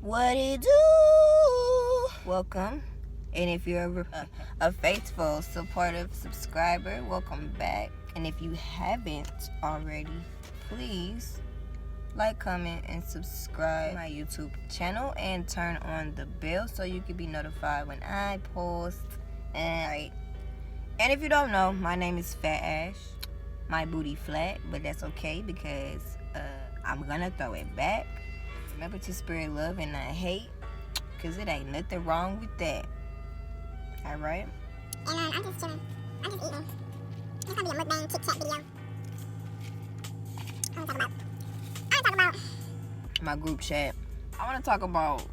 What it do? Welcome. And if you're a faithful, supportive subscriber, welcome back. And if you haven't already, please like, comment, and subscribe to my YouTube channel and turn on the bell so you can be notified when I post. And if you don't know, my name is Fat Ash. My booty flat, but that's okay because I'm gonna throw it back. Remember to spread love and not hate, because it ain't nothing wrong with that. Alright? And I'm just chilling. I'm just eating. It's gonna be a mukbang Tic Tac video. I wanna talk about my group chat. I wanna talk about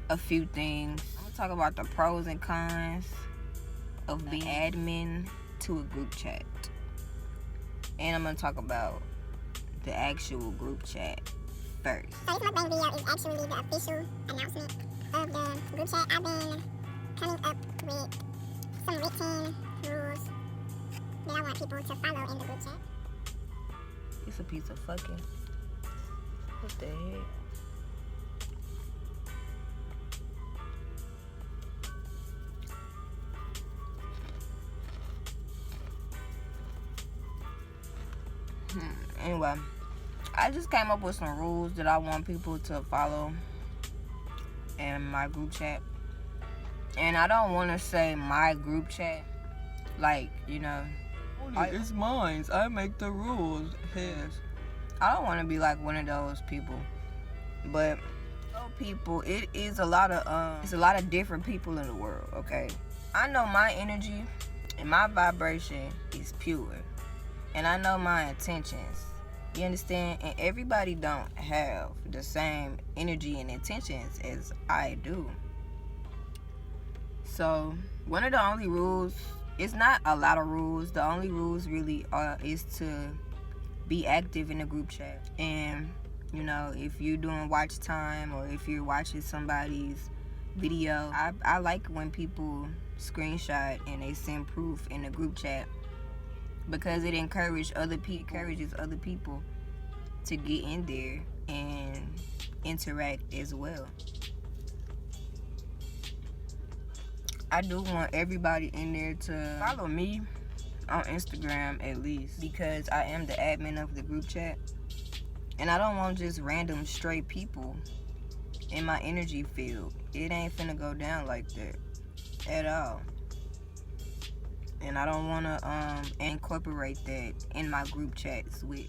a few things. I wanna talk about the pros and cons of being admin to a group chat. And I'm gonna talk about the actual group chat first. So this mukbang video is actually the official announcement of the group chat. I've been coming up with some written rules that I want people to follow in the group chat. It's a piece of fucking... What the heck? Anyway, I just came up with some rules that I want people to follow in my group chat. And I don't want to say my group chat, like, you know, it's mine. I make the rules. Yes. I don't want to be like one of those people. But people, it is a lot of it's a lot of different people in the world, okay? I know my energy and my vibration is pure. And I know my intentions. You understand? And everybody don't have the same energy and intentions as I do. So, one of the only rules, it's not a lot of rules. The only rules really is to be active in the group chat. And, you know, if you're doing watch time or if you're watching somebody's video, I like when people screenshot and they send proof in the group chat, because it encourages other people to get in there and interact as well. I do want everybody in there to follow me on Instagram at least, because I am the admin of the group chat. And I don't want just random straight people in my energy field. It ain't finna go down like that at all. And I don't want to incorporate that in my group chats with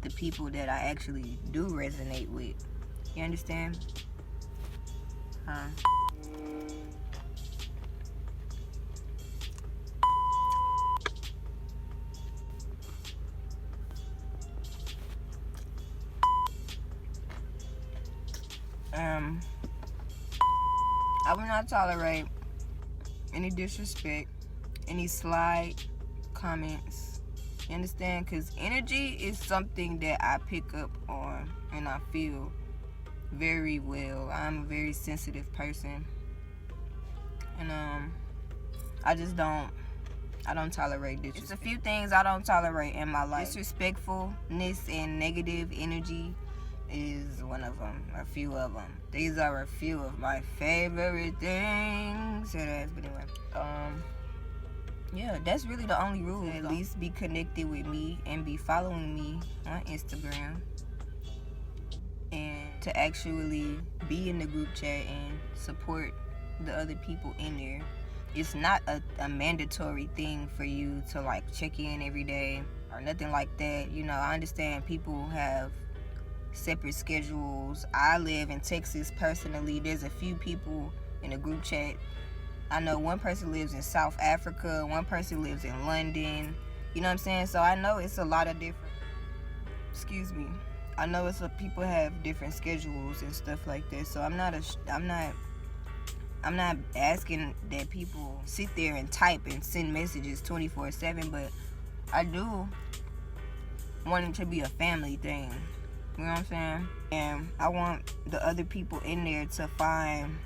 the people that I actually do resonate with. You understand? I will not tolerate any disrespect, any slight comments. You understand? Because energy is something that I pick up on and I feel very well. I'm a very sensitive person. And I don't tolerate disrespect. It's a few things I don't tolerate in my life. Disrespectfulness and negative energy is one of them, a few of them. These are a few of my favorite things. But anyway, yeah, that's really the only rule. At least be connected with me and be following me on Instagram, and to actually be in the group chat and support the other people in there. It's not a mandatory thing for you to like check in every day or nothing like that. You know, I understand people have separate schedules. I live in Texas personally. There's a few people in the group chat. I know one person lives in South Africa, one person lives in London. You know what I'm saying? So I know it's a lot of different, I know people have different schedules and stuff like that. So I'm not asking that people sit there and type and send messages 24/7, but I do want it to be a family thing. You know what I'm saying? And I want the other people in there to find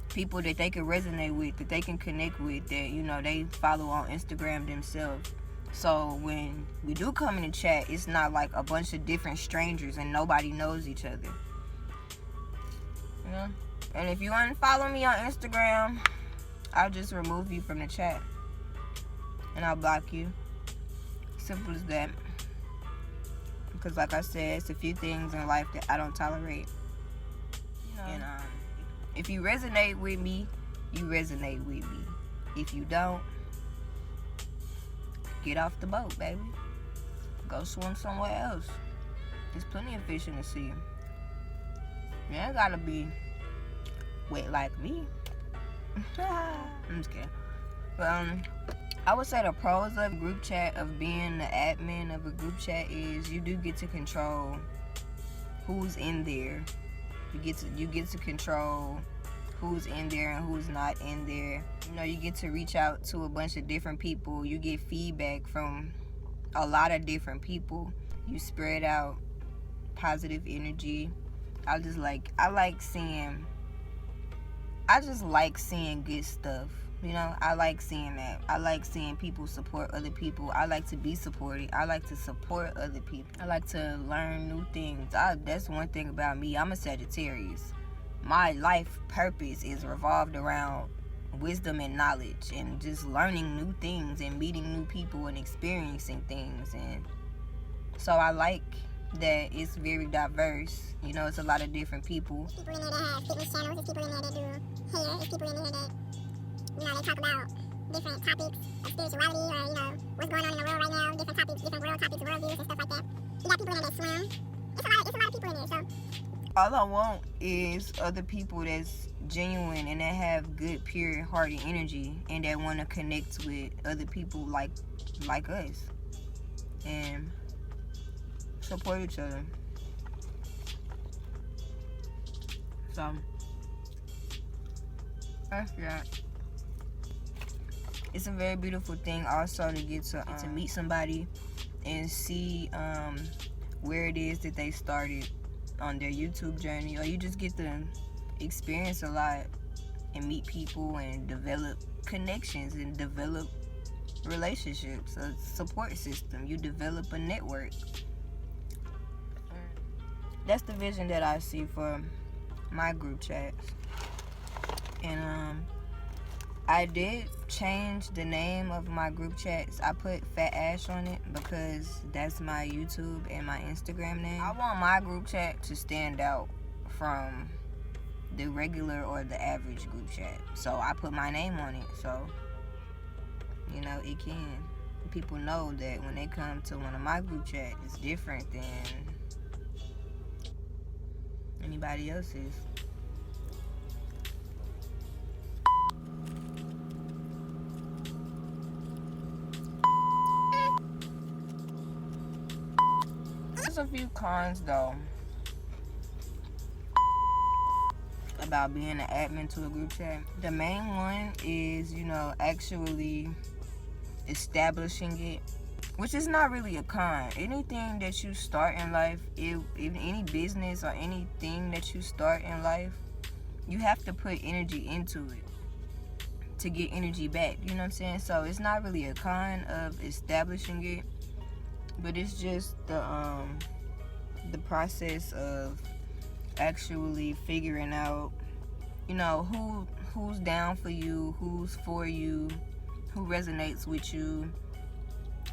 people that they can resonate with, that they can connect with, that, you know, they follow on Instagram themselves. So when we do come in the chat, it's not like a bunch of different strangers and nobody knows each other. You know? And if you unfollow me on Instagram, I'll just remove you from the chat. And I'll block you. Simple as that. Because like I said, it's a few things in life that I don't tolerate. You know? And if you resonate with me, you resonate with me. If you don't, get off the boat, baby. Go swim somewhere else. There's plenty of fish in the sea. You ain't gotta be wet like me. I'm just kidding. But I would say the pros of a group chat, of being the admin of a group chat, is you do get to control who's in there. You get to control who's in there and who's not in there. You know, you get to reach out to a bunch of different people. You get feedback from a lot of different people. You spread out positive energy. I just like seeing good stuff. You know, I like seeing that. I like seeing people support other people. I like to be supported. I like to support other people. I like to learn new things. That's one thing about me. I'm a Sagittarius. My life purpose is revolved around wisdom and knowledge, and just learning new things and meeting new people and experiencing things. And so I like that it's very diverse. You know, it's a lot of different people. People in there that have fitness channels. There's people in there that do hair. There's people in there that, you know, they talk about different topics of spirituality, or, you know, what's going on in the world right now, different topics, different world topics, worldviews and stuff like that. You got people in there that swim. It's a lot of people in there, so. All I want is other people that's genuine and that have good, pure-hearted energy, and that want to connect with other people like us and support each other. So that's that. It's a very beautiful thing also to get to meet somebody and see where it is that they started on their YouTube journey, or you just get to experience a lot and meet people and develop connections and develop relationships, a support system. You develop a network. That's the vision that I see for my group chats. And I did change the name of my group chats. I put Fat Ash on it because that's my YouTube and my Instagram name. I want my group chat to stand out from the regular or the average group chat. So I put my name on it. So, you know, it can. People know that when they come to one of my group chats, it's different than anybody else's. There's a few cons though about being an admin to a group chat. The main one is, you know, actually establishing it, which is not really a con. Anything that you start in life, if any business or anything that you start in life, you have to put energy into it to get energy back. You know what I'm saying? So it's not really a con of establishing it, but it's just the process of actually figuring out, you know, who's down for you, who's for you, who resonates with you,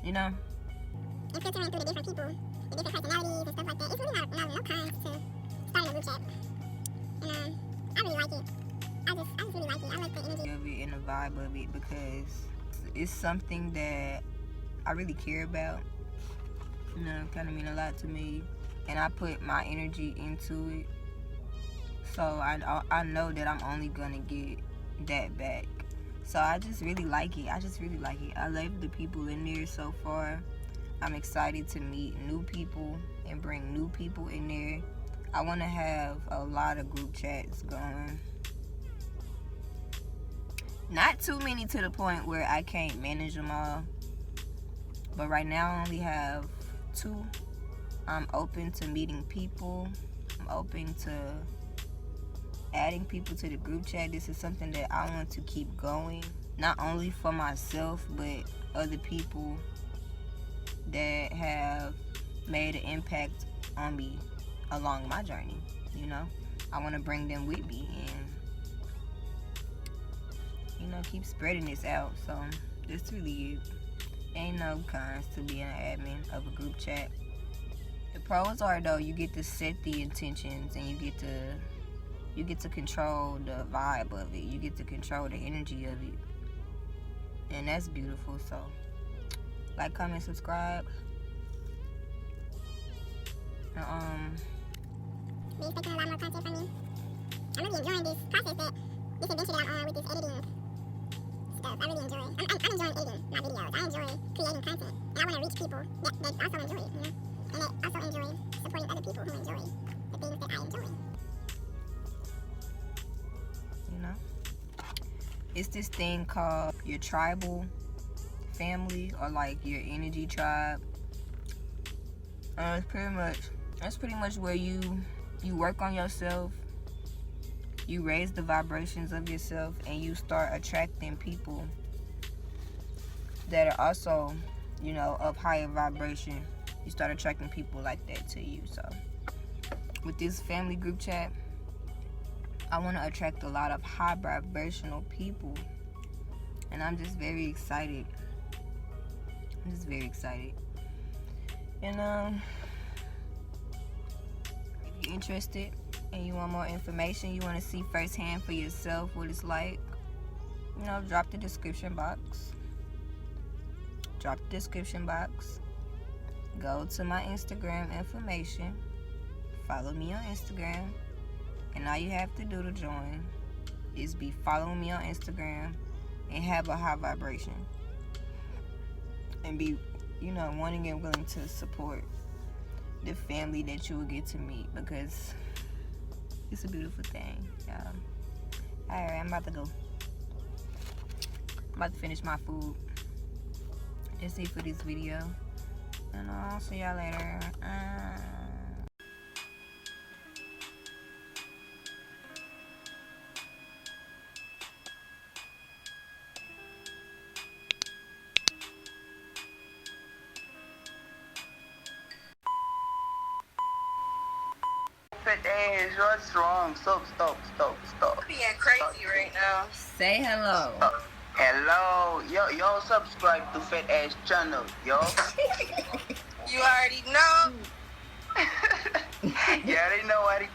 you know. And filtering through the different people, the different personalities and stuff like that. It's really no cons to starting a group chat. And I really like it. I just really like it. I like the energy of it and the vibe of it, because it's something that I really care about. You know, kind of mean a lot to me, and I put my energy into it. So I know that I'm only gonna get that back. So I just really like it. I love the people in there so far. I'm excited to meet new people and bring new people in there. I want to have a lot of group chats going. Not too many to the point where I can't manage them all. But right now I only have 2. I'm open to meeting people. I'm open to adding people to the group chat. This is something that I want to keep going, not only for myself, but other people that have made an impact on me along my journey, you know. I want to bring them with me and, you know, keep spreading this out. So that's really it. Ain't no cons to being an admin of a group chat. The pros are, though, you get to set the intentions and you get to control the vibe of it. You get to control the energy of it. And that's beautiful. So like, comment, subscribe. Be expecting a lot more content from me. I'm really enjoying this process, this adventure that I'm on with this editing stuff. I really enjoy it. I'm enjoying editing my videos. I enjoy creating content. And I want to reach people that also enjoy it, you know? And that also enjoy supporting other people who enjoy the things that I enjoy. You know? It's this thing called your tribal family, or like your energy tribe. That's pretty much where you work on yourself, you raise the vibrations of yourself, and you start attracting people that are also, you know, of higher vibration. You start attracting people like that to you. So with this family group chat, I want to attract a lot of high vibrational people, and I'm just very excited. And if you're interested and you want more information, you want to see firsthand for yourself what it's like, you know, drop the description box. Go to my Instagram information, follow me on Instagram, and all you have to do to join is be following me on Instagram and have a high vibration, and be, you know, wanting and willing to support the family that you will get to meet, because it's a beautiful thing. Alright, I'm about to go. I'm about to finish my food. That's it for this video, and I'll see y'all later. Fat ass, what's wrong? Stop. Being crazy right now. Say hello. Hello, yo, subscribe to Fat Ass channel, yo. You already know. You already know what it